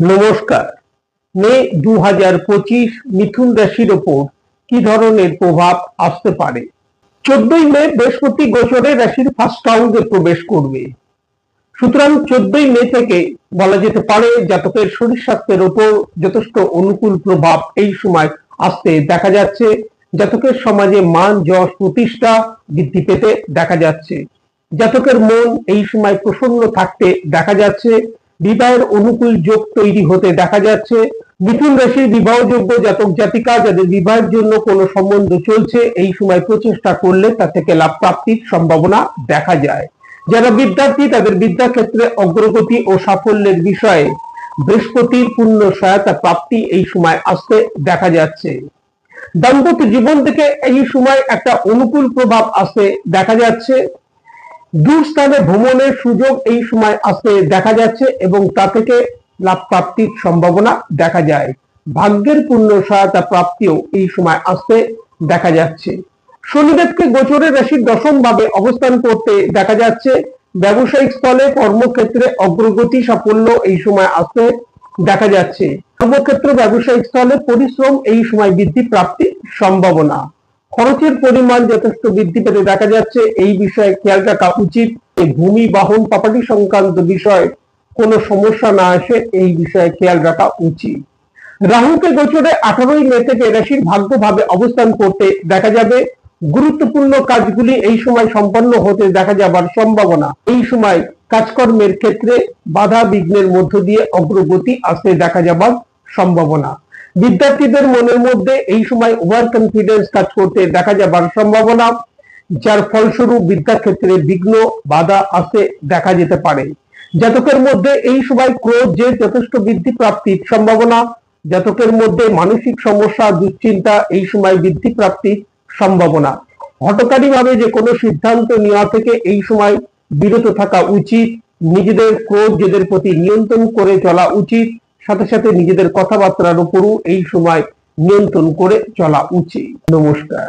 নমস্কার। মে 2025 মিথুন রাশির ওপর কি ধরনের প্রভাব আসতে পারে? 14ই মে বৃহস্পতি গোচরে রাশির ফার্স্ট হাউসে প্রবেশ করবে। সুতরাং 14ই মে থেকে বলা যেতে পারে জাতকের শরীর স্বাস্থ্যের ওপর যথেষ্ট অনুকূল প্রভাব এই সময় আসতে দেখা যাচ্ছে। জাতকের সমাজে মান যশ প্রতিষ্ঠা বৃদ্ধি পেতে দেখা যাচ্ছে। জাতকের মন এই সময় প্রসন্ন থাকতে দেখা যাচ্ছে। বিবাহের অনুকূল যোগ তৈরি হতে দেখা যাচ্ছে। মিথুন রাশির বিবাহযোগ্য জাতক জাতিকা যাদের বিবাহের জন্য কোনো সম্বন্ধ চলছে এই সময় প্রচেষ্টা করলে তা থেকে লাভ প্রাপ্তির সম্ভাবনা দেখা যায়। যারা বিদ্যার্থী তাদের বিদ্যাক্ষেত্রে অগ্রগতি ও সাফল্যের বিষয়ে বৃহস্পতির পূর্ণ সহায়তা প্রাপ্তি এই সময় আসতে দেখা যাচ্ছে। দাম্পত্য জীবন থেকে এই সময় একটা অনুকূল প্রভাব আসতে দেখা যাচ্ছে। দূর স্থানে ভ্রমণের সুযোগ এই সময় আসতে দেখা যাচ্ছে এবং তা থেকে লাভ প্রাপ্তির সম্ভাবনা দেখা যায়। ভাগ্যের পূর্ণ সহায়তা প্রাপ্তিও এই সময় আসতে দেখা যাচ্ছে। শনিদেবকে গোচরের রাশির দশম ভাবে অবস্থান করতে দেখা যাচ্ছে। ব্যবসায়িক স্থলে কর্মক্ষেত্রে অগ্রগতি সাফল্য এই সময় আসতে দেখা যাচ্ছে। কর্মক্ষেত্র ব্যবসায়িক স্থলে পরিশ্রম এই সময় বৃদ্ধি প্রাপ্তির সম্ভাবনা। খরচের পরিমাণ যথেষ্ট বৃদ্ধি পেতে দেখা যাচ্ছে। এই বিষয়ে খেয়াল রাখা উচিত ভূমি বাহন প্রপার্টি সংক্রান্ত বিষয়ে কোনো সমস্যা না আসে, এই বিষয়ে খেয়াল রাখা উচিত। রাহুকে গোচরে 18ই মে থেকে রাশির ভাগ্যভাবে অবস্থান করতে দেখা যাবে। গুরুত্বপূর্ণ কাজগুলি এই সময় সম্পন্ন হতে দেখা যাবার সম্ভাবনা। এই সময় কাজকর্মের ক্ষেত্রে বাধা বিঘ্নের মধ্য দিয়ে অগ্রগতি আসতে দেখা যাবার সম্ভাবনা। বিদ্যার্থীদের মনের মধ্যে এই সময় ওভার কনফিডেন্স কাজ করতে দেখা যাবার সম্ভাবনা, যার ফলস্বরূপ বিদ্যাক্ষেত্রে বিঘ্ন বাধা আসতে দেখা যেতে পারে। জাতকের মধ্যে এই সময় ক্রোধ যে যথেষ্ট বৃদ্ধি প্রাপ্তির সম্ভাবনা। জাতকের মধ্যে মানসিক সমস্যা দুশ্চিন্তা এই সময় বৃদ্ধি প্রাপ্তির সম্ভাবনা। হঠকারী ভাবে যে কোনো সিদ্ধান্ত নেওয়া থেকে এই সময় বিরত থাকা উচিত। নিজেদের ক্রোধ জেদের প্রতি নিয়ন্ত্রণ করে চলা উচিত। সাথে সাথে নিজেদের কথাবার্তার উপরও এই সময় নিয়ন্ত্রণ করে চলা উচিত। নমস্কার।